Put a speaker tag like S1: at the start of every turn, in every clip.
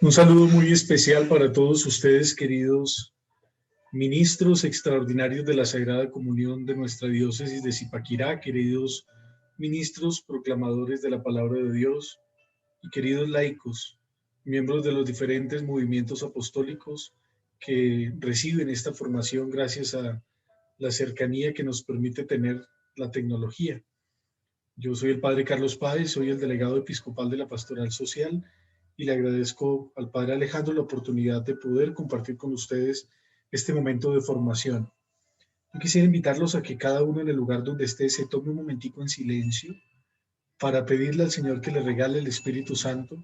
S1: Un saludo muy especial para todos ustedes, queridos ministros extraordinarios de la Sagrada Comunión de nuestra diócesis de Zipaquirá, queridos ministros proclamadores de la palabra de Dios y queridos laicos, miembros de los diferentes movimientos apostólicos que reciben esta formación gracias a la cercanía que nos permite tener la tecnología. Yo soy el Padre Carlos Páez, soy el delegado episcopal de la Pastoral Social y le agradezco al Padre Alejandro la oportunidad de poder compartir con ustedes este momento de formación. Yo quisiera invitarlos a que cada uno en el lugar donde esté se tome un momentico en silencio para pedirle al Señor que le regale el Espíritu Santo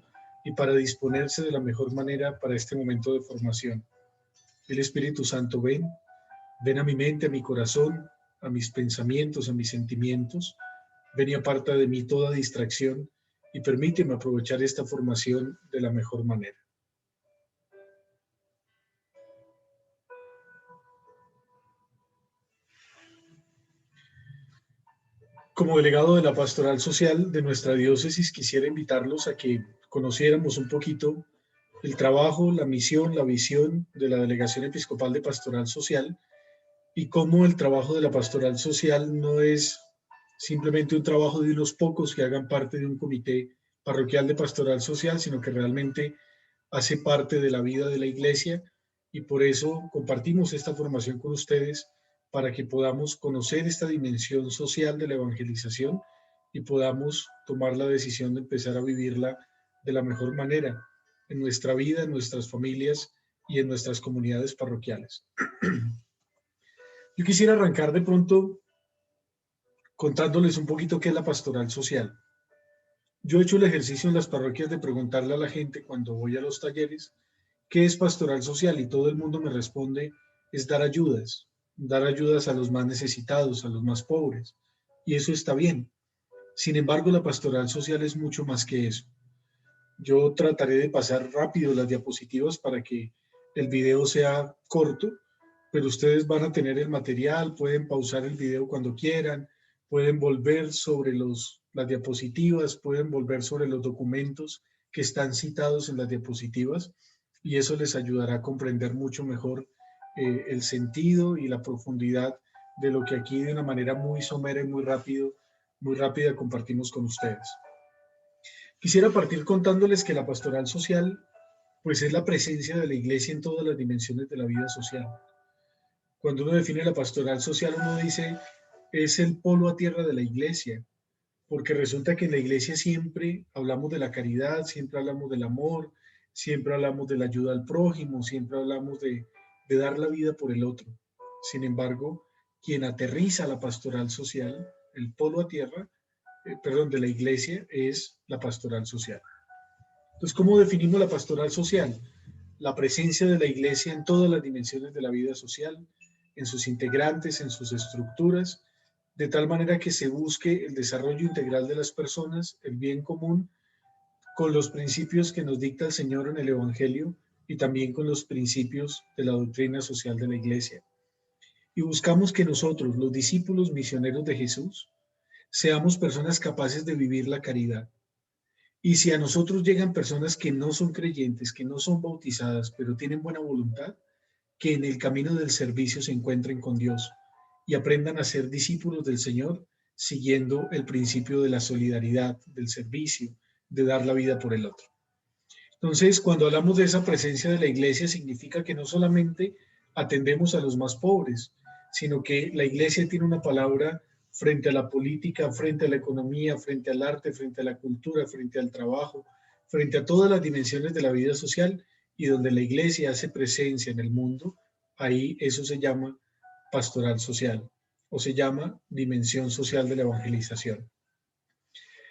S1: y para disponerse de la mejor manera para este momento de formación. El Espíritu Santo, ven a mi mente, a mi corazón, a mis pensamientos, a mis sentimientos. Ven y aparta de mí toda distracción y permíteme aprovechar esta formación de la mejor manera. Como delegado de la Pastoral Social de nuestra diócesis, quisiera invitarlos a que conociéramos un poquito el trabajo, la misión, la visión de la Delegación Episcopal de Pastoral Social y cómo el trabajo de la Pastoral Social no es simplemente un trabajo de unos pocos que hagan parte de un comité parroquial de Pastoral Social, sino que realmente hace parte de la vida de la Iglesia y por eso compartimos esta formación con ustedes para que podamos conocer esta dimensión social de la evangelización y podamos tomar la decisión de empezar a vivirla de la mejor manera en nuestra vida, en nuestras familias y en nuestras comunidades parroquiales. Yo quisiera arrancar de pronto contándoles un poquito qué es la pastoral social. Yo he hecho el ejercicio en las parroquias de preguntarle a la gente cuando voy a los talleres qué es pastoral social y todo el mundo me responde es dar ayudas a los más necesitados, a los más pobres, y eso está bien. Sin embargo, la pastoral social es mucho más que eso. Yo trataré de pasar rápido las diapositivas para que el video sea corto, pero ustedes van a tener el material, pueden pausar el video cuando quieran, pueden volver sobre las diapositivas, pueden volver sobre los documentos que están citados en las diapositivas y eso les ayudará a comprender mucho mejor el sentido y la profundidad de lo que aquí de una manera muy somera y muy rápida compartimos con ustedes. Quisiera partir contándoles que la pastoral social pues es la presencia de la Iglesia en todas las dimensiones de la vida social. Cuando uno define la pastoral social, uno dice, es el polo a tierra de la Iglesia, porque resulta que en la Iglesia siempre hablamos de la caridad, siempre hablamos del amor, siempre hablamos de la ayuda al prójimo, siempre hablamos de dar la vida por el otro. Sin embargo, quien aterriza la pastoral social, el polo a tierra, de la Iglesia, es la pastoral social. Entonces, ¿cómo definimos la pastoral social? La presencia de la Iglesia en todas las dimensiones de la vida social, en sus integrantes, en sus estructuras, de tal manera que se busque el desarrollo integral de las personas, el bien común, con los principios que nos dicta el Señor en el Evangelio y también con los principios de la doctrina social de la Iglesia. Y buscamos que nosotros, los discípulos misioneros de Jesús, seamos personas capaces de vivir la caridad. Y si a nosotros llegan personas que no son creyentes, que no son bautizadas, pero tienen buena voluntad, que en el camino del servicio se encuentren con Dios y aprendan a ser discípulos del Señor, siguiendo el principio de la solidaridad, del servicio, de dar la vida por el otro. Entonces, cuando hablamos de esa presencia de la Iglesia, significa que no solamente atendemos a los más pobres, sino que la Iglesia tiene una palabra frente a la política, frente a la economía, frente al arte, frente a la cultura, frente al trabajo, frente a todas las dimensiones de la vida social, y donde la Iglesia hace presencia en el mundo, ahí eso se llama pastoral social o se llama dimensión social de la evangelización.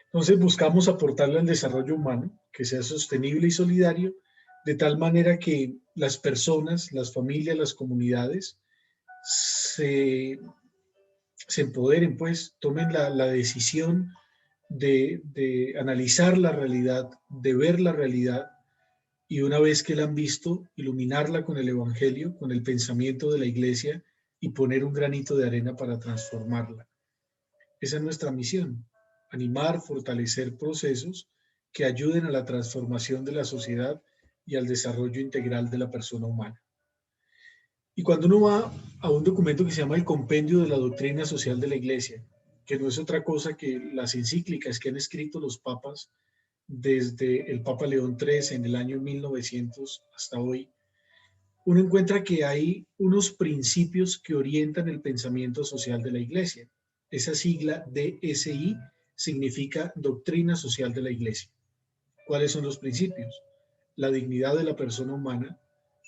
S1: Entonces buscamos aportarle al desarrollo humano que sea sostenible y solidario, de tal manera que las personas, las familias, las comunidades se empoderen, pues tomen la decisión de analizar la realidad, de ver la realidad y una vez que la han visto, iluminarla con el Evangelio, con el pensamiento de la Iglesia y poner un granito de arena para transformarla. Esa es nuestra misión, animar, fortalecer procesos que ayuden a la transformación de la sociedad y al desarrollo integral de la persona humana. Y cuando uno va a un documento que se llama el Compendio de la Doctrina Social de la Iglesia, que no es otra cosa que las encíclicas que han escrito los papas desde el Papa León XIII en el año 1900 hasta hoy, uno encuentra que hay unos principios que orientan el pensamiento social de la Iglesia. Esa sigla DSI significa Doctrina Social de la Iglesia. ¿Cuáles son los principios? La dignidad de la persona humana,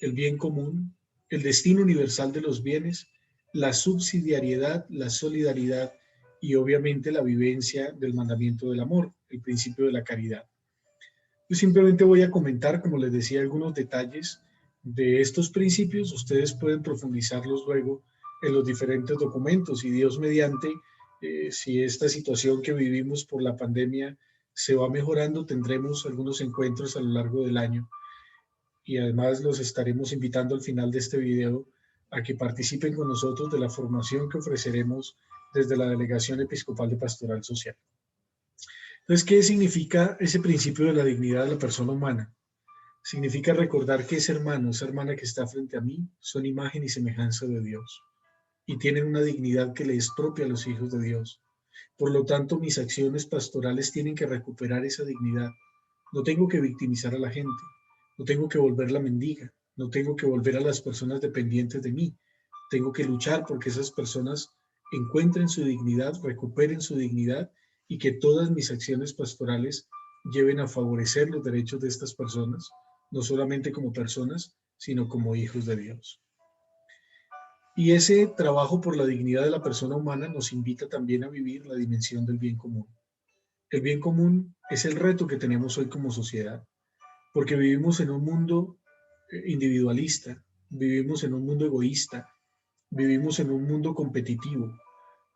S1: el bien común, el destino universal de los bienes, la subsidiariedad, la solidaridad y obviamente la vivencia del mandamiento del amor, el principio de la caridad. Yo simplemente voy a comentar, como les decía, algunos detalles de estos principios. Ustedes pueden profundizarlos luego en los diferentes documentos y Dios mediante, si esta situación que vivimos por la pandemia se va mejorando, tendremos algunos encuentros a lo largo del año y además los estaremos invitando al final de este video a que participen con nosotros de la formación que ofreceremos desde la Delegación Episcopal de Pastoral Social. Entonces, ¿qué significa ese principio de la dignidad de la persona humana? Significa recordar que ese hermano, esa hermana que está frente a mí, son imagen y semejanza de Dios y tienen una dignidad que le es propia a los hijos de Dios. Por lo tanto, mis acciones pastorales tienen que recuperar esa dignidad. No tengo que victimizar a la gente, no tengo que volverla mendiga, no tengo que volver a las personas dependientes de mí. Tengo que luchar porque esas personas encuentren su dignidad, recuperen su dignidad y que todas mis acciones pastorales lleven a favorecer los derechos de estas personas, no solamente como personas, sino como hijos de Dios. Y ese trabajo por la dignidad de la persona humana nos invita también a vivir la dimensión del bien común. El bien común es el reto que tenemos hoy como sociedad, porque vivimos en un mundo individualista, vivimos en un mundo egoísta, vivimos en un mundo competitivo,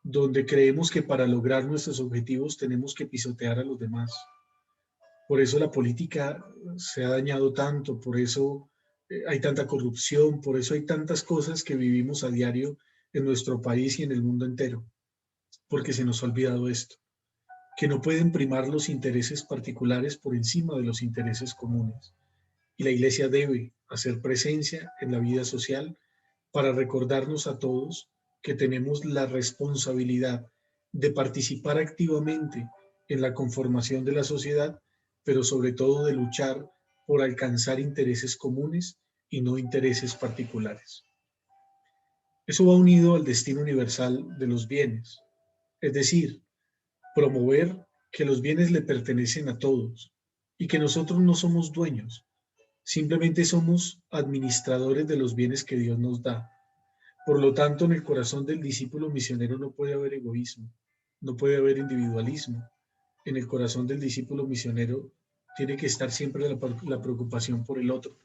S1: donde creemos que para lograr nuestros objetivos tenemos que pisotear a los demás. Por eso la política se ha dañado tanto, por eso hay tanta corrupción, por eso hay tantas cosas que vivimos a diario en nuestro país y en el mundo entero, porque se nos ha olvidado esto, que no pueden primar los intereses particulares por encima de los intereses comunes. Y la Iglesia debe hacer presencia en la vida social para recordarnos a todos que tenemos la responsabilidad de participar activamente en la conformación de la sociedad, pero sobre todo de luchar por alcanzar intereses comunes y no intereses particulares. Eso va unido al destino universal de los bienes, es decir, promover que los bienes le pertenecen a todos y que nosotros no somos dueños, simplemente somos administradores de los bienes que Dios nos da. Por lo tanto, en el corazón del discípulo misionero no puede haber egoísmo, no puede haber individualismo. En el corazón del discípulo misionero tiene que estar siempre la preocupación por el otro.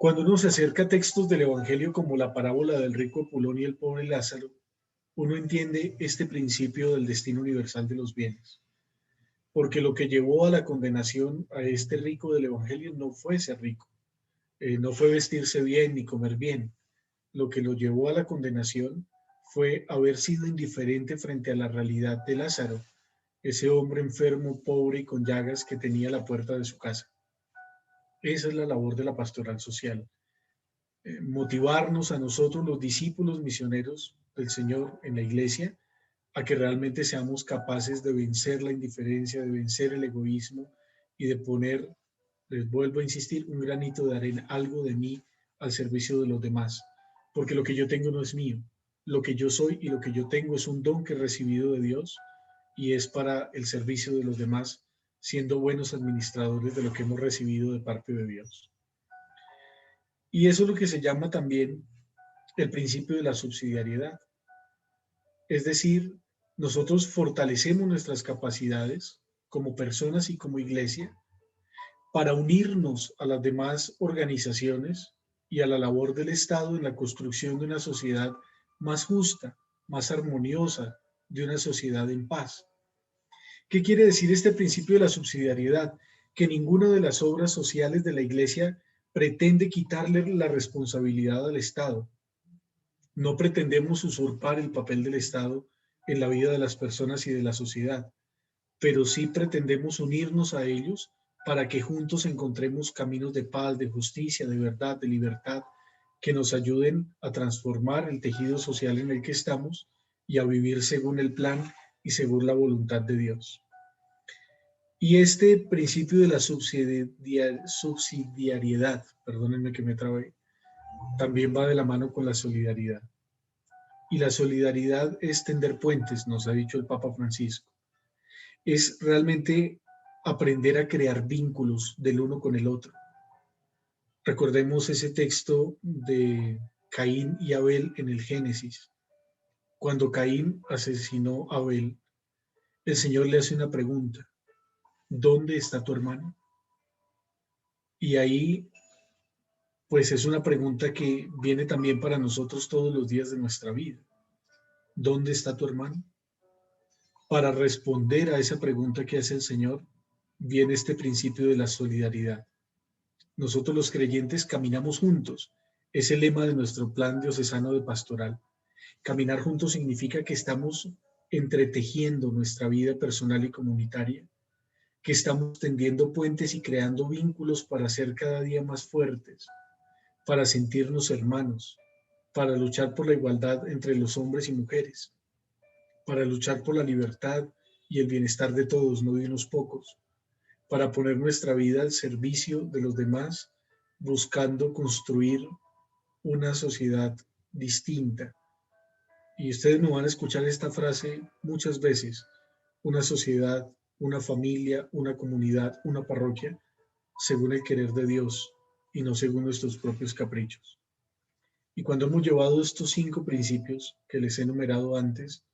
S1: Cuando uno se acerca a textos del Evangelio como la parábola del rico Epulón y el pobre Lázaro, uno entiende este principio del destino universal de los bienes. Porque lo que llevó a la condenación a este rico del Evangelio no fue ser rico, no fue vestirse bien ni comer bien. Lo que lo llevó a la condenación fue haber sido indiferente frente a la realidad de Lázaro, ese hombre enfermo, pobre y con llagas que tenía la puerta de su casa. Esa es la labor de la pastoral social. Motivarnos a nosotros, los discípulos misioneros del Señor en la iglesia, a que realmente seamos capaces de vencer la indiferencia, de vencer el egoísmo y de poner, les vuelvo a insistir, un granito de arena, algo de mí al servicio de los demás. Porque lo que yo tengo no es mío. Lo que yo soy y lo que yo tengo es un don que he recibido de Dios y es para el servicio de los demás, siendo buenos administradores de lo que hemos recibido de parte de Dios. Y eso es lo que se llama también el principio de la subsidiariedad. Es decir, nosotros fortalecemos nuestras capacidades como personas y como iglesia para unirnos a las demás organizaciones y a la labor del Estado en la construcción de una sociedad más justa, más armoniosa, de una sociedad en paz. ¿Qué quiere decir este principio de la subsidiariedad? Que ninguna de las obras sociales de la Iglesia pretende quitarle la responsabilidad al Estado. No pretendemos usurpar el papel del Estado en la vida de las personas y de la sociedad, pero sí pretendemos unirnos a ellos para que juntos encontremos caminos de paz, de justicia, de verdad, de libertad, que nos ayuden a transformar el tejido social en el que estamos y a vivir según el plan y según la voluntad de Dios. Y este principio de la subsidiariedad, perdónenme que me trabé, también va de la mano con la solidaridad. Y la solidaridad es tender puentes, nos ha dicho el Papa Francisco. Es realmente aprender a crear vínculos del uno con el otro. Recordemos ese texto de Caín y Abel en el Génesis. Cuando Caín asesinó a Abel, el Señor le hace una pregunta: ¿dónde está tu hermano? Y ahí, pues es una pregunta que viene también para nosotros todos los días de nuestra vida. ¿Dónde está tu hermano? Para responder a esa pregunta que hace el Señor, viene este principio de la solidaridad. Nosotros los creyentes caminamos juntos. Es el lema de nuestro plan diocesano de pastoral. Caminar juntos significa que estamos entretejiendo nuestra vida personal y comunitaria, que estamos tendiendo puentes y creando vínculos para ser cada día más fuertes, para sentirnos hermanos, para luchar por la igualdad entre los hombres y mujeres, para luchar por la libertad y el bienestar de todos, no de unos pocos, para poner nuestra vida al servicio de los demás, buscando construir una sociedad distinta. Y ustedes me van a escuchar esta frase muchas veces: una sociedad, una familia, una comunidad, una parroquia, según el querer de Dios y no según nuestros propios caprichos. Y cuando hemos llevado estos 5 principios que les he enumerado antes,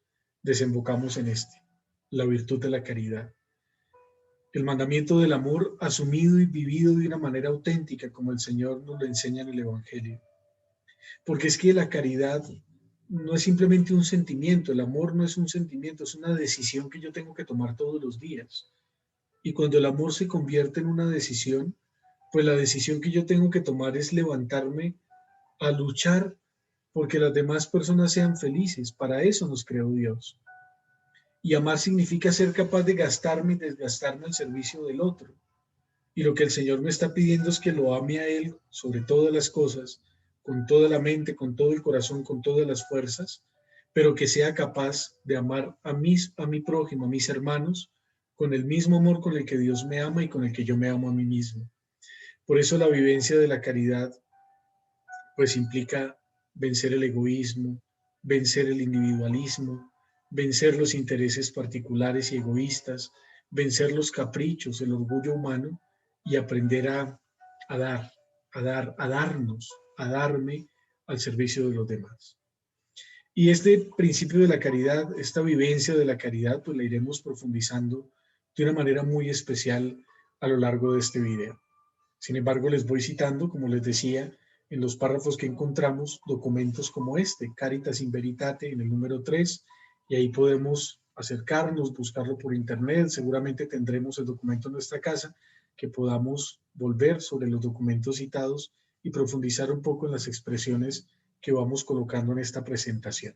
S1: desembocamos en este: la virtud de la caridad. El mandamiento del amor asumido y vivido de una manera auténtica, como el Señor nos lo enseña en el Evangelio. Porque es que la caridad no es simplemente un sentimiento, el amor no es un sentimiento, es una decisión que yo tengo que tomar todos los días. Y cuando el amor se convierte en una decisión, pues la decisión que yo tengo que tomar es levantarme a luchar porque las demás personas sean felices. Para eso nos creó Dios. Y amar significa ser capaz de gastarme y desgastarme al servicio del otro. Y lo que el Señor me está pidiendo es que lo ame a Él sobre todas las cosas, con toda la mente, con todo el corazón, con todas las fuerzas, pero que sea capaz de amar a mi prójimo, a mis hermanos, con el mismo amor con el que Dios me ama y con el que yo me amo a mí mismo. Por eso la vivencia de la caridad pues implica vencer el egoísmo, vencer el individualismo, vencer los intereses particulares y egoístas, vencer los caprichos, el orgullo humano y aprender a dar, a darnos, a darme al servicio de los demás. Y este principio de la caridad, esta vivencia de la caridad, pues la iremos profundizando de una manera muy especial a lo largo de este video. Sin embargo, les voy citando, como les decía, en los párrafos que encontramos, documentos como este, Caritas in Veritate, en el número 3, y ahí podemos acercarnos, buscarlo por internet. Seguramente tendremos el documento en nuestra casa, que podamos volver sobre los documentos citados y profundizar un poco en las expresiones que vamos colocando en esta presentación.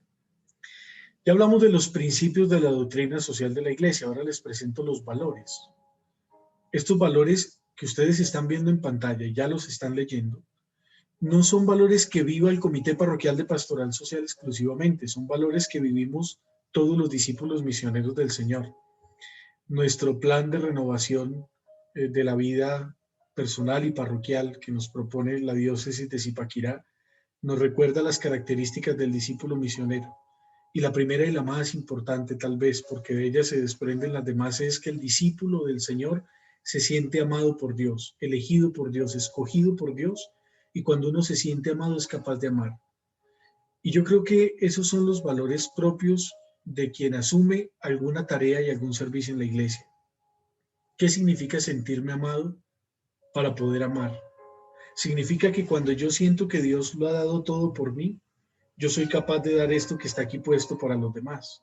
S1: Ya hablamos de los principios de la doctrina social de la Iglesia, ahora les presento los valores. Estos valores que ustedes están viendo en pantalla y ya los están leyendo, no son valores que viva el Comité Parroquial de Pastoral Social exclusivamente, son valores que vivimos todos los discípulos misioneros del Señor. Nuestro plan de renovación de la vida personal y parroquial que nos propone la diócesis de Zipaquirá nos recuerda las características del discípulo misionero. Y la primera y la más importante tal vez, porque de ella se desprenden las demás, es que el discípulo del Señor se siente amado por Dios, elegido por Dios, escogido por Dios, y cuando uno se siente amado es capaz de amar. Y yo creo que esos son los valores propios de quien asume alguna tarea y algún servicio en la iglesia. ¿Qué significa sentirme amado? Para poder amar. Significa que cuando yo siento que Dios lo ha dado todo por mí, yo soy capaz de dar esto que está aquí puesto para los demás.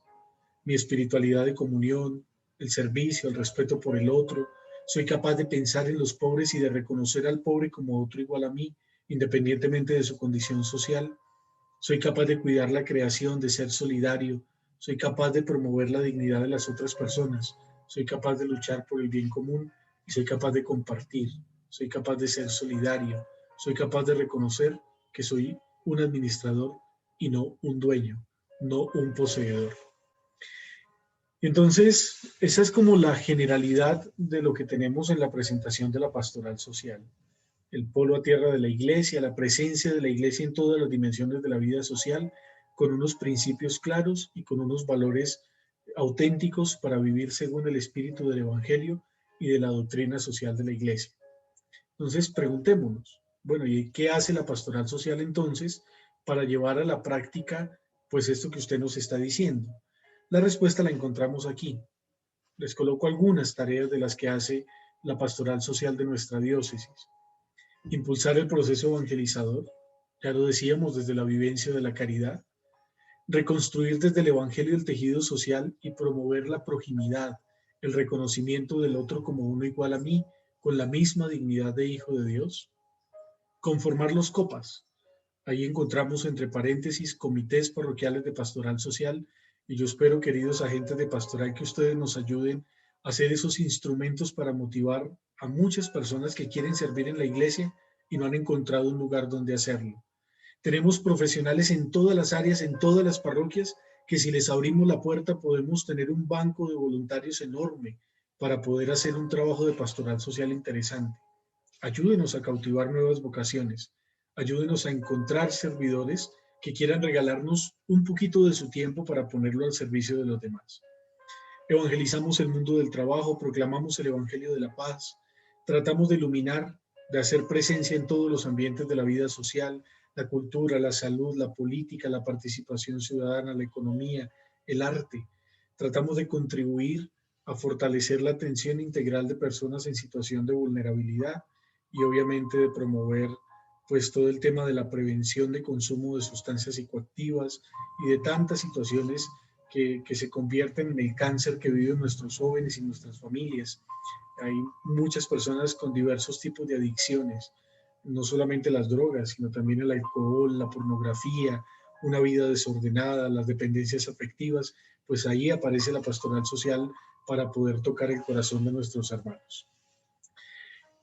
S1: Mi espiritualidad de comunión, el servicio, el respeto por el otro. Soy capaz de pensar en los pobres y de reconocer al pobre como otro igual a mí, independientemente de su condición social. Soy capaz de cuidar la creación, de ser solidario. Soy capaz de promover la dignidad de las otras personas. Soy capaz de luchar por el bien común y soy capaz de compartir, soy capaz de ser solidario, soy capaz de reconocer que soy un administrador y no un dueño, no un poseedor. Entonces, esa es como la generalidad de lo que tenemos en la presentación de la pastoral social. El polo a tierra de la iglesia, la presencia de la iglesia en todas las dimensiones de la vida social, con unos principios claros y con unos valores auténticos para vivir según el espíritu del evangelio y de la doctrina social de la iglesia. Entonces, preguntémonos, bueno, ¿y qué hace la pastoral social entonces para llevar a la práctica pues esto que usted nos está diciendo? La respuesta la encontramos aquí. Les coloco algunas tareas de las que hace la pastoral social de nuestra diócesis. Impulsar el proceso evangelizador, ya lo decíamos, desde la vivencia de la caridad. Reconstruir desde el evangelio el tejido social y promover la proximidad, el reconocimiento del otro como uno igual a mí, con la misma dignidad de hijo de Dios. Conformar los copas. Ahí encontramos entre paréntesis comités parroquiales de pastoral social, y yo espero, queridos agentes de pastoral, que ustedes nos ayuden a hacer esos instrumentos para motivar a muchas personas que quieren servir en la iglesia y no han encontrado un lugar donde hacerlo. Tenemos profesionales en todas las áreas, en todas las parroquias, que si les abrimos la puerta podemos tener un banco de voluntarios enorme para poder hacer un trabajo de pastoral social interesante. Ayúdenos a cautivar nuevas vocaciones. Ayúdenos a encontrar servidores que quieran regalarnos un poquito de su tiempo para ponerlo al servicio de los demás. Evangelizamos el mundo del trabajo, proclamamos el evangelio de la paz, tratamos de iluminar, de hacer presencia en todos los ambientes de la vida social, la cultura, la salud, la política, la participación ciudadana, la economía, el arte. Tratamos de contribuir a fortalecer la atención integral de personas en situación de vulnerabilidad y obviamente de promover pues todo el tema de la prevención de consumo de sustancias psicoactivas y de tantas situaciones que se convierten en el cáncer que viven nuestros jóvenes y nuestras familias. Hay muchas personas con diversos tipos de adicciones, no solamente las drogas, sino también el alcohol, la pornografía, una vida desordenada, las dependencias afectivas, pues ahí aparece la pastoral social para poder tocar el corazón de nuestros hermanos.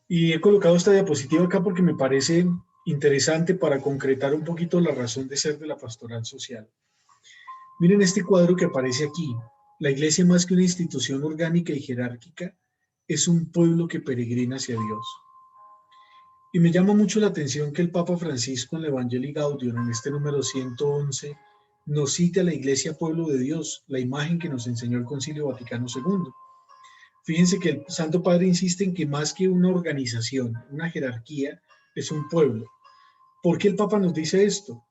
S1: Y he colocado esta diapositiva acá porque me parece interesante para concretar un poquito la razón de ser de la pastoral social. Miren este cuadro que aparece aquí. La iglesia, más que una institución orgánica y jerárquica, es un pueblo que peregrina hacia Dios. Y me llama mucho la atención que el Papa Francisco en el Evangelii Gaudium, en este número 111, nos cite a la iglesia pueblo de Dios, la imagen que nos enseñó el Concilio Vaticano II. Fíjense que el Santo Padre insiste en que más que una organización, una jerarquía, es un pueblo. ¿Por qué el Papa nos dice esto?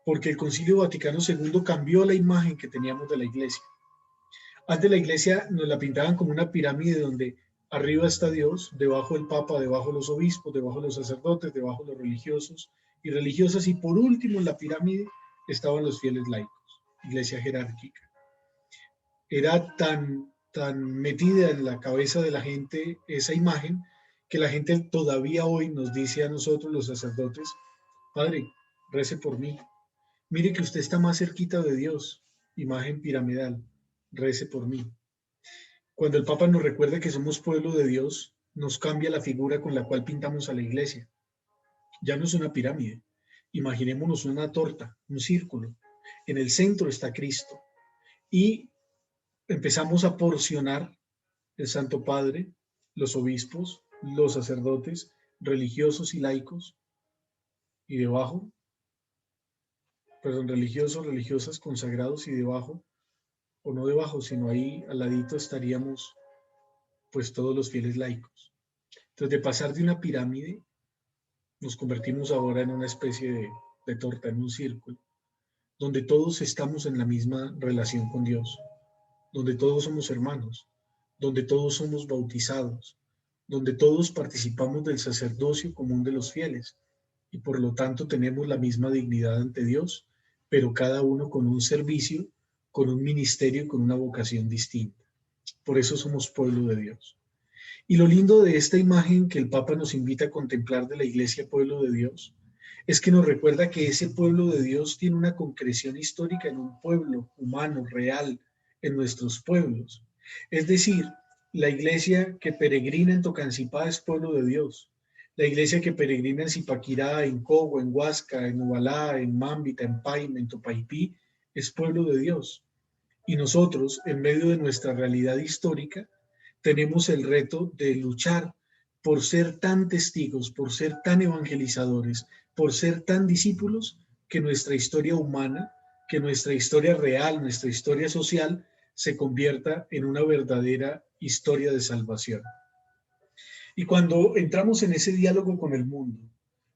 S1: Porque el Concilio Vaticano II cambió la imagen que teníamos de la iglesia. Antes la iglesia nos la pintaban como una pirámide donde arriba está Dios, debajo el Papa, debajo los obispos, debajo los sacerdotes, debajo los religiosos y religiosas, y por último en la pirámide estaban los fieles laicos, iglesia jerárquica. Era tan metida en la cabeza de la gente esa imagen que la gente todavía hoy nos dice a nosotros los sacerdotes: Padre, rece por mí. Mire que usted está más cerquita de Dios, imagen piramidal, rece por mí. Cuando el Papa nos recuerda que somos pueblo de Dios, nos cambia la figura con la cual pintamos a la iglesia. Ya no es una pirámide. Imaginémonos una torta, un círculo. En el centro está Cristo. Y empezamos a porcionar el Santo Padre, los obispos, los sacerdotes, religiosos y laicos. Y debajo, religiosos, religiosas, consagrados, y debajo, o no debajo, sino ahí al ladito estaríamos pues todos los fieles laicos. Entonces, de pasar de una pirámide, nos convertimos ahora en una especie de torta, en un círculo, donde todos estamos en la misma relación con Dios, donde todos somos hermanos, donde todos somos bautizados, donde todos participamos del sacerdocio común de los fieles y por lo tanto tenemos la misma dignidad ante Dios, pero cada uno con un servicio, con un ministerio, con una vocación distinta. Por eso somos pueblo de Dios. Y lo lindo de esta imagen que el Papa nos invita a contemplar de la iglesia pueblo de Dios es que nos recuerda que ese pueblo de Dios tiene una concreción histórica en un pueblo humano, real, en nuestros pueblos. Es decir, La iglesia que peregrina en Tocancipá es pueblo de Dios. La iglesia que peregrina en Zipaquirá, en Cogo, en Huasca, en Ubalá, en Mámbita, en Paine, en Topaipí, es pueblo de Dios. Y nosotros, en medio de nuestra realidad histórica, tenemos el reto de luchar por ser tan testigos, por ser tan evangelizadores, por ser tan discípulos, que nuestra historia humana, que nuestra historia real, nuestra historia social, se convierta en una verdadera historia de salvación. Y cuando entramos en ese diálogo con el mundo,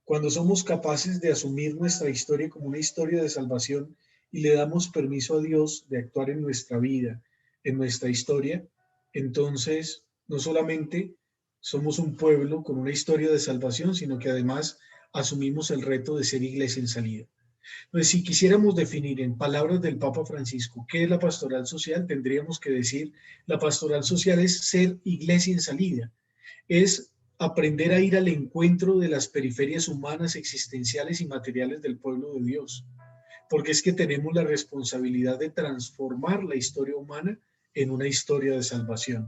S1: cuando somos capaces de asumir nuestra historia como una historia de salvación y le damos permiso a Dios de actuar en nuestra vida, en nuestra historia, entonces no solamente somos un pueblo con una historia de salvación, sino que además asumimos el reto de ser iglesia en salida. Entonces, si quisiéramos definir en palabras del Papa Francisco qué es la pastoral social, tendríamos que decir, la pastoral social es ser iglesia en salida, es aprender a ir al encuentro de las periferias humanas, existenciales y materiales del pueblo de Dios, porque es que tenemos la responsabilidad de transformar la historia humana en una historia de salvación.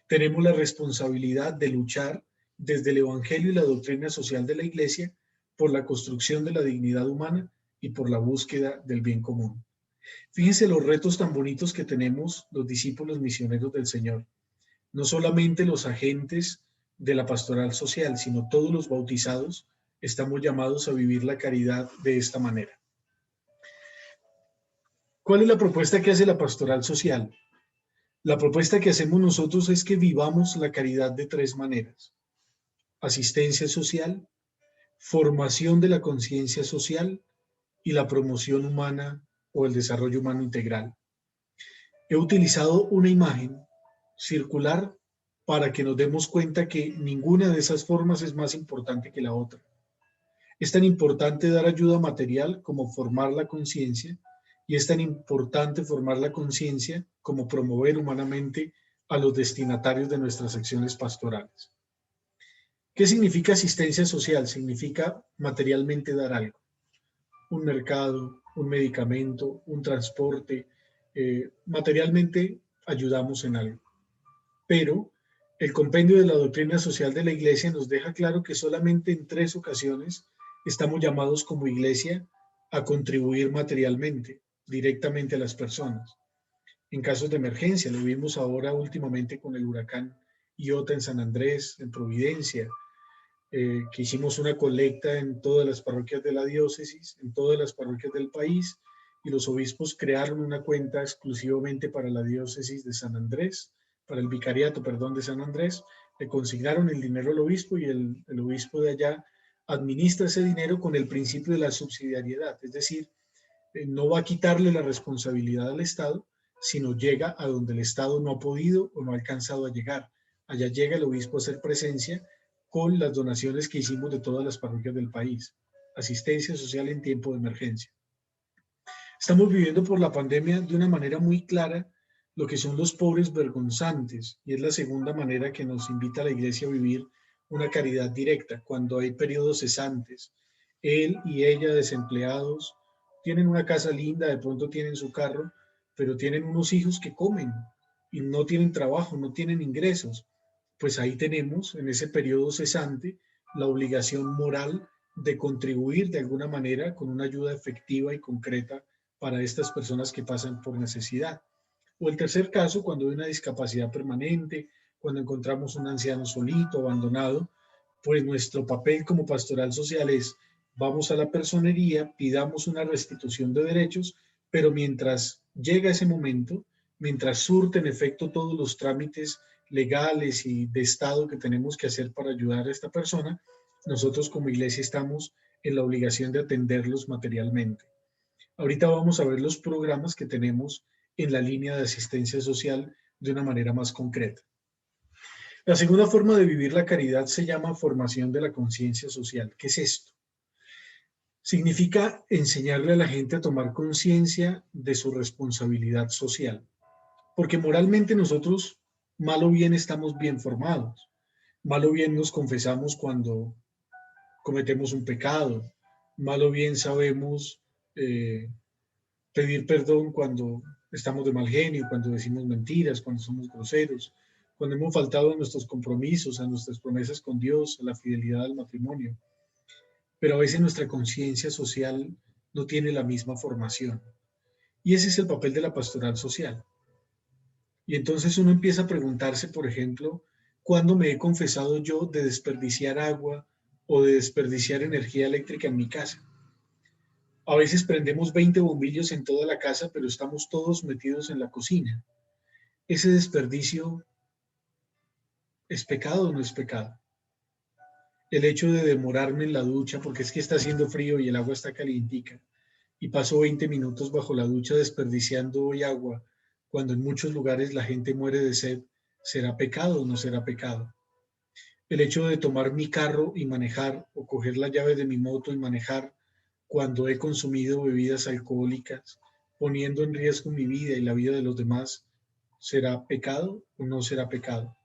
S1: Tenemos la responsabilidad de luchar desde el Evangelio y la doctrina social de la Iglesia por la construcción de la dignidad humana y por la búsqueda del bien común. Fíjense los retos tan bonitos que tenemos los discípulos misioneros del Señor. No solamente los agentes de la pastoral social, sino todos los bautizados estamos llamados a vivir la caridad de esta manera. ¿Cuál es la propuesta que hace la pastoral social? La propuesta que hacemos nosotros es que vivamos la caridad de tres maneras: asistencia social, formación de la conciencia social y la promoción humana o el desarrollo humano integral. He utilizado una imagen circular para que nos demos cuenta que ninguna de esas formas es más importante que la otra. Es tan importante dar ayuda material como formar la conciencia, y es tan importante formar la conciencia como promover humanamente a los destinatarios de nuestras acciones pastorales. ¿Qué significa asistencia social? Significa materialmente dar algo: un mercado, un medicamento, un transporte. Materialmente ayudamos en algo. Pero el compendio de la doctrina social de la Iglesia nos deja claro que solamente en 3 ocasiones estamos llamados como Iglesia a contribuir materialmente, directamente a las personas. En casos de emergencia, lo vimos ahora últimamente con el huracán Iota en San Andrés, en Providencia, que hicimos una colecta en todas las parroquias de la diócesis, en todas las parroquias del país, y los obispos crearon una cuenta exclusivamente para la diócesis de San Andrés, para el vicariato, perdón, de San Andrés. Le consignaron el dinero al obispo, y el obispo de allá administra ese dinero con el principio de la subsidiariedad, es decir, no va a quitarle la responsabilidad al Estado, sino llega a donde el Estado no ha podido o no ha alcanzado a llegar. Allá llega el obispo a hacer presencia con las donaciones que hicimos de todas las parroquias del país. Asistencia social en tiempo de emergencia. Estamos viviendo por la pandemia de una manera muy clara lo que son los pobres vergonzantes, y es la segunda manera que nos invita la Iglesia a vivir una caridad directa, cuando hay periodos cesantes. Él y ella desempleados, tienen una casa linda, de pronto tienen su carro, pero tienen unos hijos que comen y no tienen trabajo, no tienen ingresos. Pues ahí tenemos, en ese periodo cesante, la obligación moral de contribuir de alguna manera con una ayuda efectiva y concreta para estas personas que pasan por necesidad. O el tercer caso, cuando hay una discapacidad permanente, cuando encontramos un anciano solito, abandonado, pues nuestro papel como pastoral social es: vamos a la personería, pidamos una restitución de derechos, pero mientras llega ese momento, mientras surten efecto todos los trámites legales y de Estado que tenemos que hacer para ayudar a esta persona, nosotros como Iglesia estamos en la obligación de atenderlos materialmente. Ahorita vamos a ver los programas que tenemos en la línea de asistencia social de una manera más concreta. La segunda forma de vivir la caridad se llama formación de la conciencia social. ¿Qué es esto? Significa enseñarle a la gente a tomar conciencia de su responsabilidad social, porque moralmente nosotros, mal o bien, estamos bien formados. Mal o bien nos confesamos cuando cometemos un pecado. Mal o bien sabemos pedir perdón cuando estamos de mal genio, cuando decimos mentiras, cuando somos groseros. cuando hemos faltado a nuestros compromisos, a nuestras promesas con Dios, a la fidelidad al matrimonio. Pero a veces nuestra conciencia social no tiene la misma formación. Y ese es el papel de la pastoral social. Y entonces uno empieza a preguntarse, por ejemplo, ¿cuándo me he confesado yo de desperdiciar agua o de desperdiciar energía eléctrica en mi casa? A veces prendemos 20 bombillos en toda la casa, pero estamos todos metidos en la cocina. ¿Ese desperdicio es pecado o no es pecado? El hecho de demorarme en la ducha porque es que está haciendo frío y el agua está calientica y paso 20 minutos bajo la ducha desperdiciando hoy agua, cuando en muchos lugares la gente muere de sed, ¿será pecado o no será pecado? El hecho de tomar mi carro y manejar o coger la llave de mi moto y manejar cuando he consumido bebidas alcohólicas, poniendo en riesgo mi vida y la vida de los demás, ¿será pecado o no será pecado?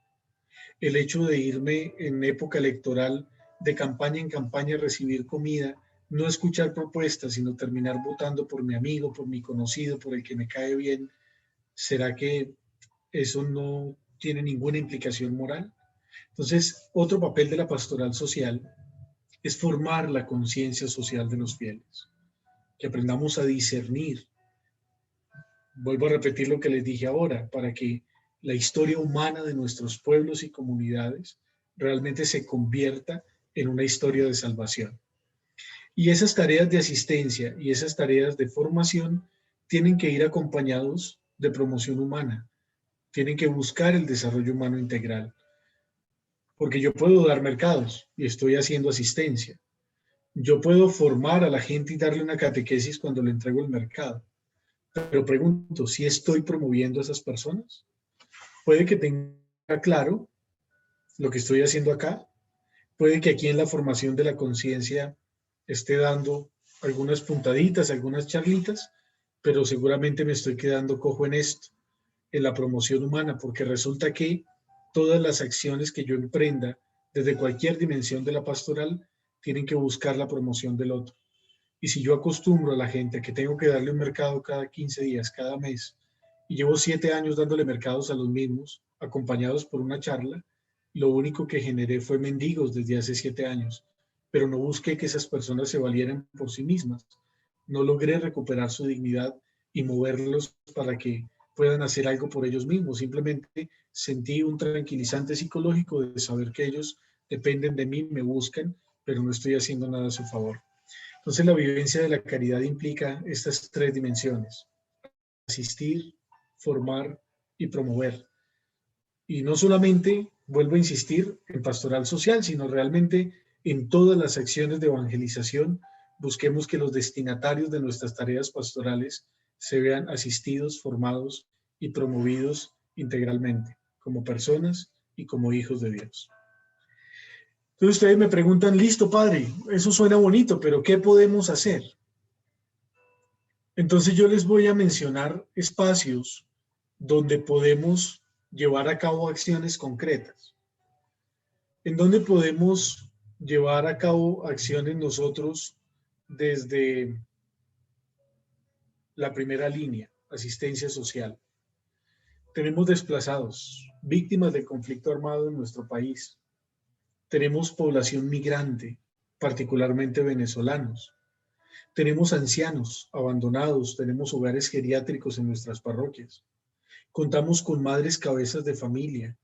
S1: El hecho de irme en época electoral de campaña en campaña a recibir comida, no escuchar propuestas, sino terminar votando por mi amigo, por mi conocido, por el que me cae bien, ¿será que eso no tiene ninguna implicación moral? Entonces, otro papel de la pastoral social es formar la conciencia social de los fieles, que aprendamos a discernir. Vuelvo a repetir lo que les dije ahora, para que la historia humana de nuestros pueblos y comunidades realmente se convierta en una historia de salvación. Y esas tareas de asistencia y esas tareas de formación tienen que ir acompañados de promoción humana, tienen que buscar el desarrollo humano integral, porque yo puedo dar mercados y estoy haciendo asistencia. Yo puedo formar a la gente y darle una catequesis cuando le entrego el mercado, pero pregunto, ¿si estoy promoviendo a esas personas? Puede que tenga claro lo que estoy haciendo acá, puede que aquí en la formación de la conciencia esté dando algunas puntaditas, algunas charlitas, pero seguramente me estoy quedando cojo en esto, en la promoción humana, porque resulta que todas las acciones que yo emprenda desde cualquier dimensión de la pastoral tienen que buscar la promoción del otro. Y si yo acostumbro a la gente que tengo que darle un mercado cada 15 días, cada mes, y llevo 7 años dándole mercados a los mismos, acompañados por una charla, lo único que generé fue mendigos desde hace 7 años, pero no busqué que esas personas se valieran por sí mismas. No logré recuperar su dignidad y moverlos para que puedan hacer algo por ellos mismos. Simplemente sentí un tranquilizante psicológico de saber que ellos dependen de mí, me buscan, pero no estoy haciendo nada a su favor. Entonces, la vivencia de la caridad implica estas tres dimensiones: asistir, formar y promover. Y no solamente, vuelvo a insistir, en pastoral social, sino realmente en todas las acciones de evangelización, busquemos que los destinatarios de nuestras tareas pastorales se vean asistidos, formados y promovidos integralmente, como personas y como hijos de Dios. Entonces ustedes me preguntan, listo, padre, eso suena bonito, pero ¿qué podemos hacer? Entonces yo les voy a mencionar espacios donde podemos llevar a cabo acciones concretas, en donde podemos llevar a cabo acciones nosotros desde la primera línea, asistencia social. Tenemos desplazados, víctimas del conflicto armado en nuestro país. Tenemos población migrante, particularmente venezolanos. Tenemos ancianos abandonados, tenemos hogares geriátricos en nuestras parroquias. Contamos con madres cabezas de familia,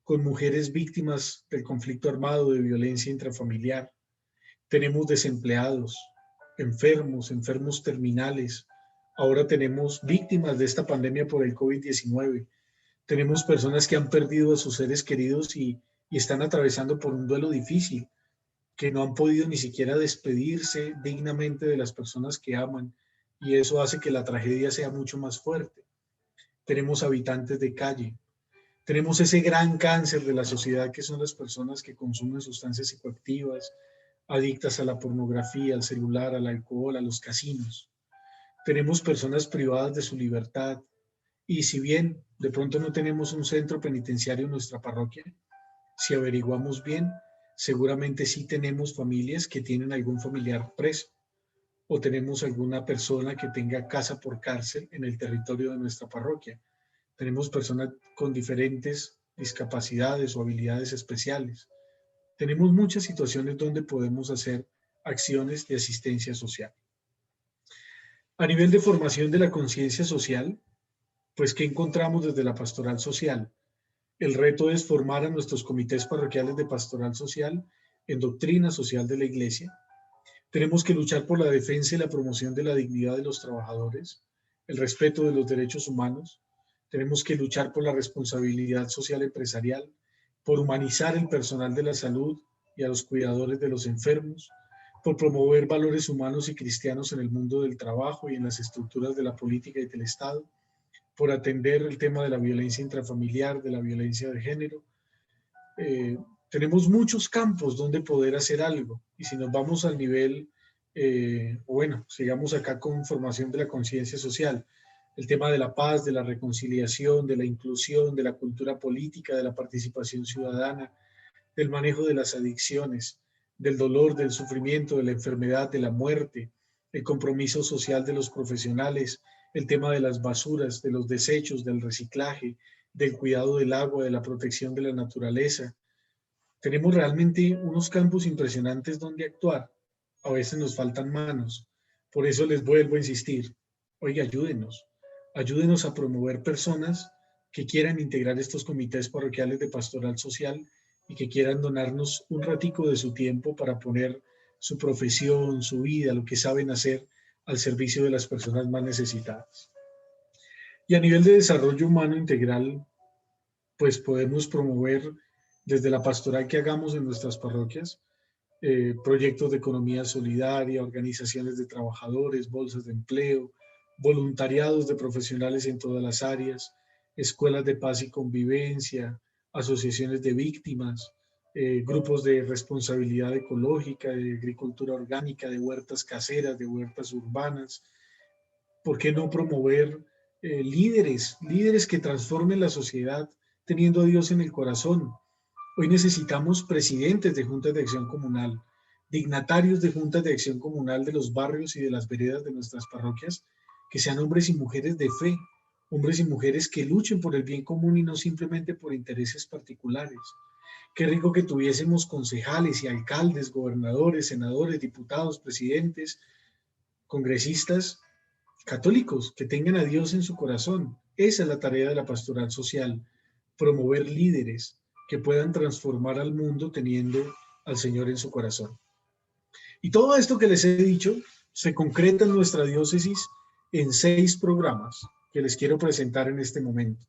S1: con mujeres víctimas del conflicto armado, de violencia intrafamiliar. Tenemos desempleados, enfermos, enfermos terminales. Ahora tenemos víctimas de esta pandemia por el COVID-19. Tenemos personas que han perdido a sus seres queridos y están atravesando por un duelo difícil, que no han podido ni siquiera despedirse dignamente de las personas que aman, y eso hace que la tragedia sea mucho más fuerte. Tenemos habitantes de calle, tenemos ese gran cáncer de la sociedad que son las personas que consumen sustancias psicoactivas, adictas a la pornografía, al celular, al alcohol, a los casinos. Tenemos personas privadas de su libertad, y si bien de pronto no tenemos un centro penitenciario en nuestra parroquia, si averiguamos bien, seguramente sí tenemos familias que tienen algún familiar preso o tenemos alguna persona que tenga casa por cárcel en el territorio de nuestra parroquia. Tenemos personas con diferentes discapacidades o habilidades especiales. Tenemos muchas situaciones donde podemos hacer acciones de asistencia social. A nivel de formación de la conciencia social, pues ¿qué encontramos desde la pastoral social? El reto es formar a nuestros comités parroquiales de pastoral social en doctrina social de la Iglesia. Tenemos que luchar por la defensa y la promoción de la dignidad de los trabajadores, el respeto de los derechos humanos. Tenemos que luchar por la responsabilidad social empresarial, por humanizar el personal de la salud y a los cuidadores de los enfermos, por promover valores humanos y cristianos en el mundo del trabajo y en las estructuras de la política y del Estado, por atender el tema de la violencia intrafamiliar, de la violencia de género. Eh, Tenemos muchos campos donde poder hacer algo. Y si nos vamos al nivel, bueno, sigamos acá con formación de la conciencia social, el tema de la paz, de la reconciliación, de la inclusión, de la cultura política, de la participación ciudadana, del manejo de las adicciones, del dolor, del sufrimiento, de la enfermedad, de la muerte, el compromiso social de los profesionales, el tema de las basuras, de los desechos, del reciclaje, del cuidado del agua, de la protección de la naturaleza. Tenemos realmente unos campos impresionantes donde actuar. A veces nos faltan manos. Por eso les vuelvo a insistir. Oiga, ayúdenos. Ayúdenos a promover personas que quieran integrar estos comités parroquiales de pastoral social y que quieran donarnos un ratico de su tiempo para poner su profesión, su vida, lo que saben hacer al servicio de las personas más necesitadas. Y a nivel de desarrollo humano integral, pues podemos promover desde la pastoral que hagamos en nuestras parroquias, proyectos de economía solidaria, organizaciones de trabajadores, bolsas de empleo, voluntariados de profesionales en todas las áreas, escuelas de paz y convivencia, asociaciones de víctimas, grupos de responsabilidad ecológica, de agricultura orgánica, de huertas caseras, de huertas urbanas. ¿Por qué no promover líderes que transformen la sociedad teniendo a Dios en el corazón? Hoy necesitamos presidentes de juntas de acción comunal, dignatarios de juntas de acción comunal de los barrios y de las veredas de nuestras parroquias, que sean hombres y mujeres de fe, hombres y mujeres que luchen por el bien común y no simplemente por intereses particulares. Qué rico que tuviésemos concejales y alcaldes, gobernadores, senadores, diputados, presidentes, congresistas católicos que tengan a Dios en su corazón. Esa es la tarea de la pastoral social, promover líderes que puedan transformar al mundo teniendo al Señor en su corazón. Y todo esto que les he dicho se concreta en nuestra diócesis en 6 programas que les quiero presentar en este momento.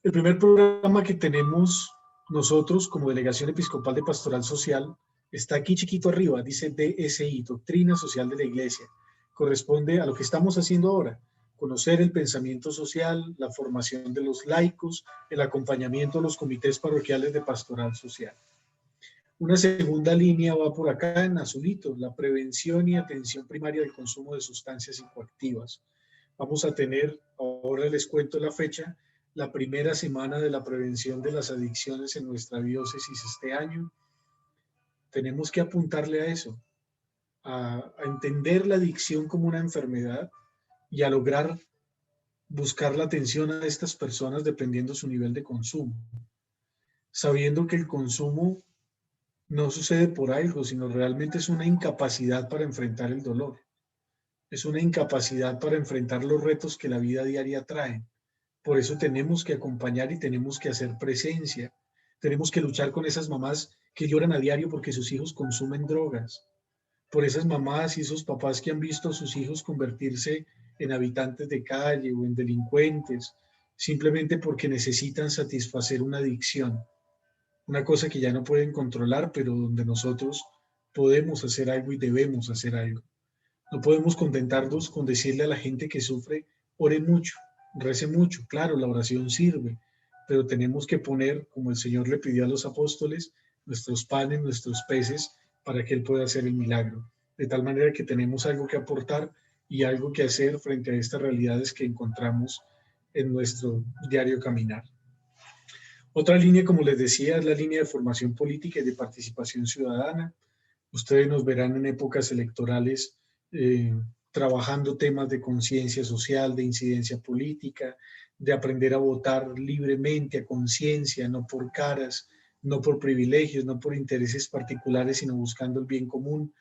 S1: El primer programa que tenemos nosotros como Delegación Episcopal de Pastoral Social está aquí chiquito arriba, dice DSI, Doctrina Social de la Iglesia. Corresponde a lo que estamos haciendo ahora, conocer el pensamiento social, la formación de los laicos, el acompañamiento a los comités parroquiales de pastoral social. Una segunda línea va por acá en azulito, la prevención y atención primaria del consumo de sustancias psicoactivas. Vamos a tener, ahora les cuento la fecha, la primera semana de la prevención de las adicciones en nuestra diócesis este año. Tenemos que apuntarle a eso, a entender la adicción como una enfermedad y a lograr buscar la atención a estas personas dependiendo su nivel de consumo, sabiendo que el consumo no sucede por algo, sino realmente es una incapacidad para enfrentar el dolor, es una incapacidad para enfrentar los retos que la vida diaria trae. Por eso tenemos que acompañar y tenemos que hacer presencia. Tenemos que luchar con esas mamás que lloran a diario porque sus hijos consumen drogas. Por esas mamás y esos papás que han visto a sus hijos convertirse en habitantes de calle o en delincuentes, simplemente porque necesitan satisfacer una adicción. Una cosa que ya no pueden controlar, pero donde nosotros podemos hacer algo y debemos hacer algo. No podemos contentarnos con decirle a la gente que sufre, ore mucho, rece mucho. Claro, la oración sirve, pero tenemos que poner, como el Señor le pidió a los apóstoles, nuestros panes, nuestros peces, para que Él pueda hacer el milagro. De tal manera que tenemos algo que aportar y algo que hacer frente a estas realidades que encontramos en nuestro diario caminar. Otra línea, como les decía, es la línea de formación política y de participación ciudadana. Ustedes nos verán en épocas electorales trabajando temas de conciencia social, de incidencia política, de aprender a votar libremente, a conciencia, no por caras, no por privilegios, no por intereses particulares, sino buscando el bien común.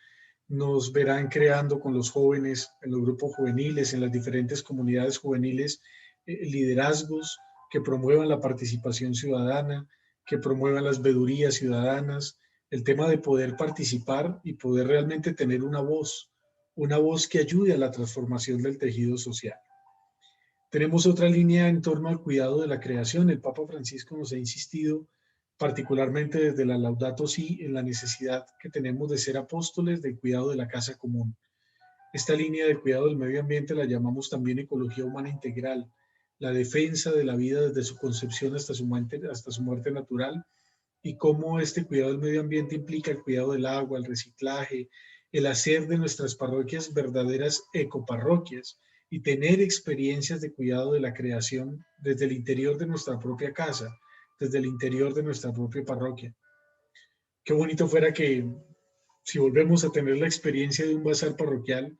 S1: Nos verán creando con los jóvenes, en los grupos juveniles, en las diferentes comunidades juveniles, liderazgos que promuevan la participación ciudadana, que promuevan las veedurías ciudadanas, el tema de poder participar y poder realmente tener una voz que ayude a la transformación del tejido social. Tenemos otra línea en torno al cuidado de la creación. El Papa Francisco nos ha insistido, particularmente desde la Laudato Si, en la necesidad que tenemos de ser apóstoles del cuidado de la casa común. Esta línea de cuidado del medio ambiente la llamamos también ecología humana integral, la defensa de la vida desde su concepción hasta su muerte natural, y cómo este cuidado del medio ambiente implica el cuidado del agua, el reciclaje, el hacer de nuestras parroquias verdaderas ecoparroquias y tener experiencias de cuidado de la creación desde el interior de nuestra propia casa, desde el interior de nuestra propia parroquia. Qué bonito fuera que, si volvemos a tener la experiencia de un bazar parroquial,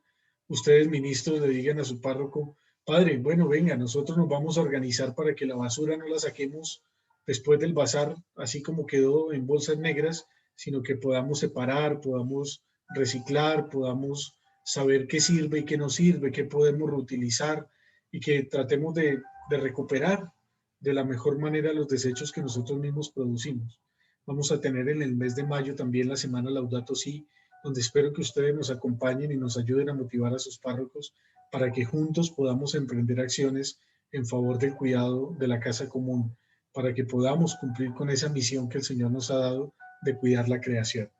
S1: ustedes ministros le digan a su párroco: padre, bueno, venga, nosotros nos vamos a organizar para que la basura no la saquemos después del bazar, así como quedó en bolsas negras, sino que podamos separar, podamos reciclar, podamos saber qué sirve y qué no sirve, qué podemos reutilizar, y que tratemos de recuperar de la mejor manera los desechos que nosotros mismos producimos. Vamos a tener en el mes de mayo también la semana Laudato Si, donde espero que ustedes nos acompañen y nos ayuden a motivar a sus párrocos para que juntos podamos emprender acciones en favor del cuidado de la casa común, para que podamos cumplir con esa misión que el Señor nos ha dado de cuidar la creación.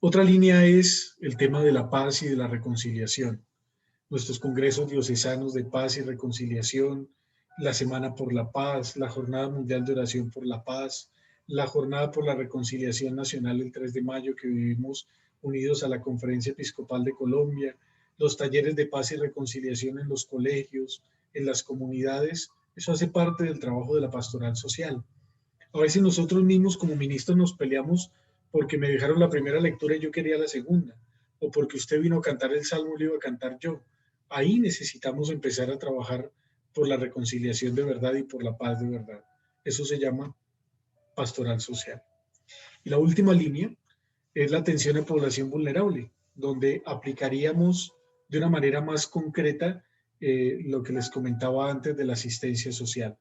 S1: Otra línea es el tema de la paz y de la reconciliación. Nuestros congresos diocesanos de paz y reconciliación, la Semana por la Paz, la Jornada Mundial de Oración por la Paz, la Jornada por la Reconciliación Nacional el 3 de mayo que vivimos unidos a la Conferencia Episcopal de Colombia, los talleres de paz y reconciliación en los colegios, en las comunidades, eso hace parte del trabajo de la pastoral social. A veces nosotros mismos como ministros nos peleamos porque me dejaron la primera lectura y yo quería la segunda, o porque usted vino a cantar el salmo y lo iba a cantar yo. Ahí necesitamos empezar a trabajar por la reconciliación de verdad y por la paz de verdad. Eso se llama pastoral social. Y la última línea es la atención a población vulnerable, donde aplicaríamos de una manera más concreta lo que les comentaba antes de la asistencia social.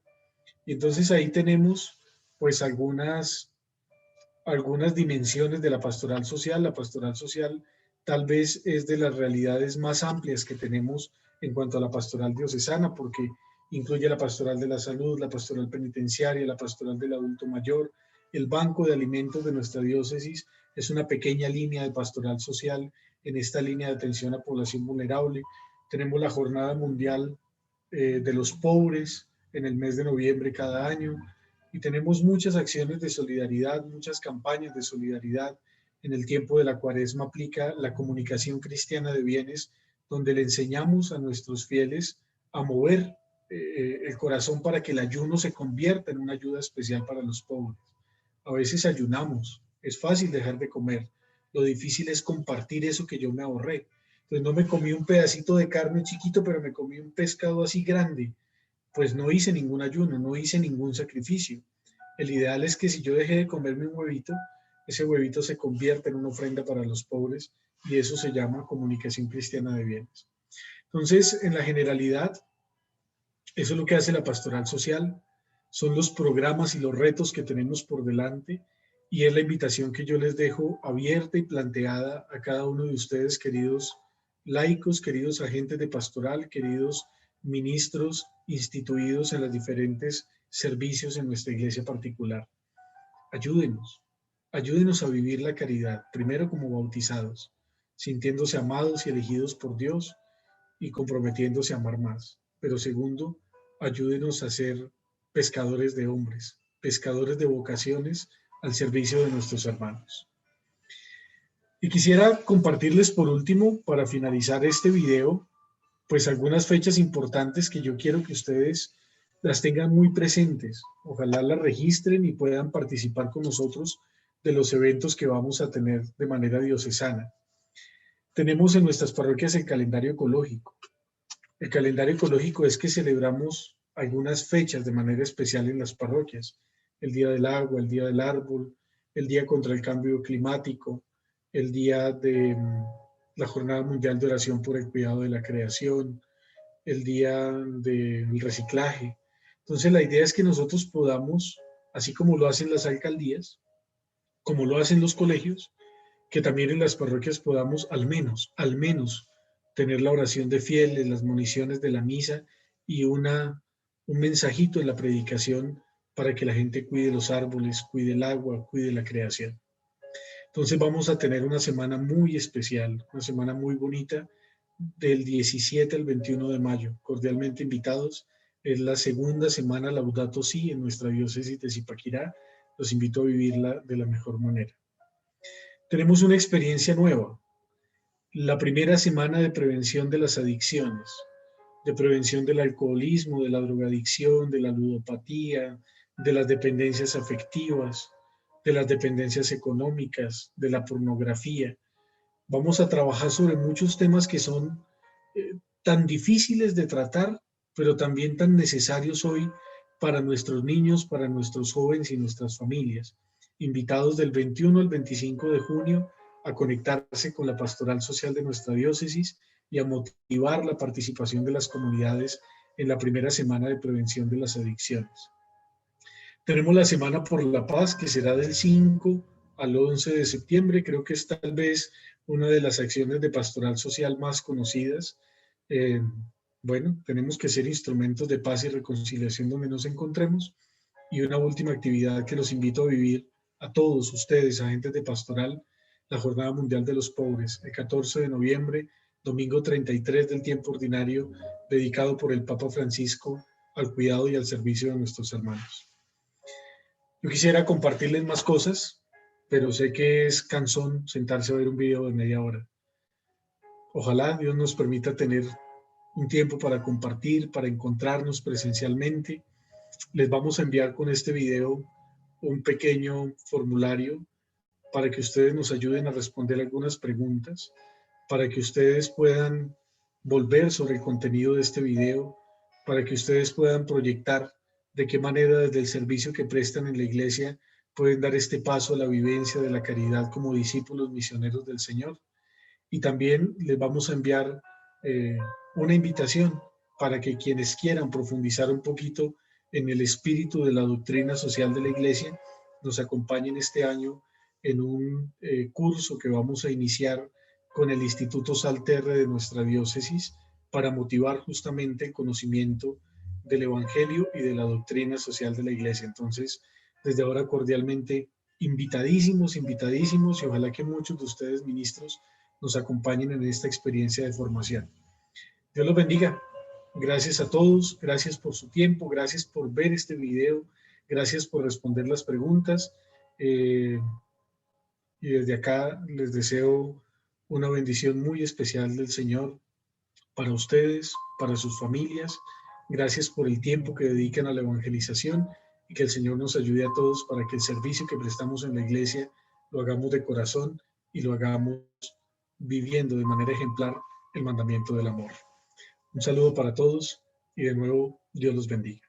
S1: Y entonces ahí tenemos pues algunas dimensiones de la pastoral social. La pastoral social tal vez es de las realidades más amplias que tenemos en cuanto a la pastoral diocesana, porque incluye la pastoral de la salud, la pastoral penitenciaria, la pastoral del adulto mayor. El banco de alimentos de nuestra diócesis es una pequeña línea de pastoral social en esta línea de atención a población vulnerable. Tenemos la Jornada Mundial de los Pobres en el mes de noviembre cada año, y tenemos muchas acciones de solidaridad, muchas campañas de solidaridad. En el tiempo de la Cuaresma aplica la comunicación cristiana de bienes, donde le enseñamos a nuestros fieles a mover el corazón para que el ayuno se convierta en una ayuda especial para los pobres. A veces ayunamos, es fácil dejar de comer, lo difícil es compartir eso que yo me ahorré. Entonces no me comí un pedacito de carne chiquito, pero me comí un pescado así grande. Pues no hice ningún ayuno, no hice ningún sacrificio. El ideal es que si yo dejé de comerme un huevito, ese huevito se convierta en una ofrenda para los pobres, y eso se llama comunicación cristiana de bienes. Entonces, en la generalidad, eso es lo que hace la pastoral social, son los programas y los retos que tenemos por delante, y es la invitación que yo les dejo abierta y planteada a cada uno de ustedes, queridos laicos, queridos agentes de pastoral, queridos ministros instituidos en los diferentes servicios en nuestra iglesia particular. Ayúdenos, ayúdenos a vivir la caridad, primero como bautizados, sintiéndose amados y elegidos por Dios y comprometiéndose a amar más. Pero segundo, ayúdenos a ser pescadores de hombres, pescadores de vocaciones al servicio de nuestros hermanos. Y quisiera compartirles por último, para finalizar este video, pues algunas fechas importantes que yo quiero que ustedes las tengan muy presentes. Ojalá las registren y puedan participar con nosotros de los eventos que vamos a tener de manera diocesana. Tenemos en nuestras parroquias el calendario ecológico. El calendario ecológico es que celebramos algunas fechas de manera especial en las parroquias: el Día del Agua, el Día del Árbol, el Día contra el Cambio Climático, el Día de la Jornada Mundial de Oración por el Cuidado de la Creación, el Día del Reciclaje. Entonces la idea es que nosotros podamos, así como lo hacen las alcaldías, como lo hacen los colegios, que también en las parroquias podamos al menos, tener la oración de fieles, las municiones de la misa y un mensajito en la predicación para que la gente cuide los árboles, cuide el agua, cuide la creación. Entonces vamos a tener una semana muy especial, una semana muy bonita, del 17 al 21 de mayo. Cordialmente invitados. Es la segunda semana Laudato Si en nuestra diócesis de Zipaquirá. Los invito a vivirla de la mejor manera. Tenemos una experiencia nueva. La primera semana de prevención de las adicciones, de prevención del alcoholismo, de la drogadicción, de la ludopatía, de las dependencias afectivas, de las dependencias económicas, de la pornografía. Vamos a trabajar sobre muchos temas que son tan difíciles de tratar, pero también tan necesarios hoy para nuestros niños, para nuestros jóvenes y nuestras familias. Invitados del 21 al 25 de junio a conectarse con la pastoral social de nuestra diócesis y a motivar la participación de las comunidades en la primera semana de prevención de las adicciones. Tenemos la Semana por la Paz, que será del 5 al 11 de septiembre. Creo que es tal vez una de las acciones de pastoral social más conocidas. Eh, bueno, tenemos que ser instrumentos de paz y reconciliación donde nos encontremos. Y una última actividad que los invito a vivir a todos ustedes, agentes de pastoral, la Jornada Mundial de los Pobres, el 14 de noviembre, domingo 33 del tiempo ordinario, dedicado por el Papa Francisco al cuidado y al servicio de nuestros hermanos. Yo quisiera compartirles más cosas, pero sé que es cansón sentarse a ver un video de media hora. Ojalá Dios nos permita tener un tiempo para compartir, para encontrarnos presencialmente. Les vamos a enviar con este video un pequeño formulario para que ustedes nos ayuden a responder algunas preguntas, para que ustedes puedan volver sobre el contenido de este video, para que ustedes puedan proyectar de qué manera desde el servicio que prestan en la iglesia pueden dar este paso a la vivencia de la caridad como discípulos misioneros del Señor. Y también les vamos a enviar eh, una invitación para que quienes quieran profundizar un poquito en el espíritu de la doctrina social de la iglesia nos acompañen este año en un curso que vamos a iniciar con el Instituto Salterre de nuestra diócesis para motivar justamente el conocimiento del Evangelio y de la doctrina social de la iglesia. Entonces, desde ahora cordialmente invitadísimos, invitadísimos, y ojalá que muchos de ustedes, ministros, nos acompañen en esta experiencia de formación. Dios los bendiga. Gracias a todos, gracias por su tiempo, gracias por ver este video, gracias por responder las preguntas. Y desde acá les deseo una bendición muy especial del Señor para ustedes, para sus familias. Gracias por el tiempo que dedican a la evangelización y que el Señor nos ayude a todos para que el servicio que prestamos en la iglesia lo hagamos de corazón y lo hagamos viviendo de manera ejemplar el mandamiento del amor. Un saludo para todos y de nuevo Dios los bendiga.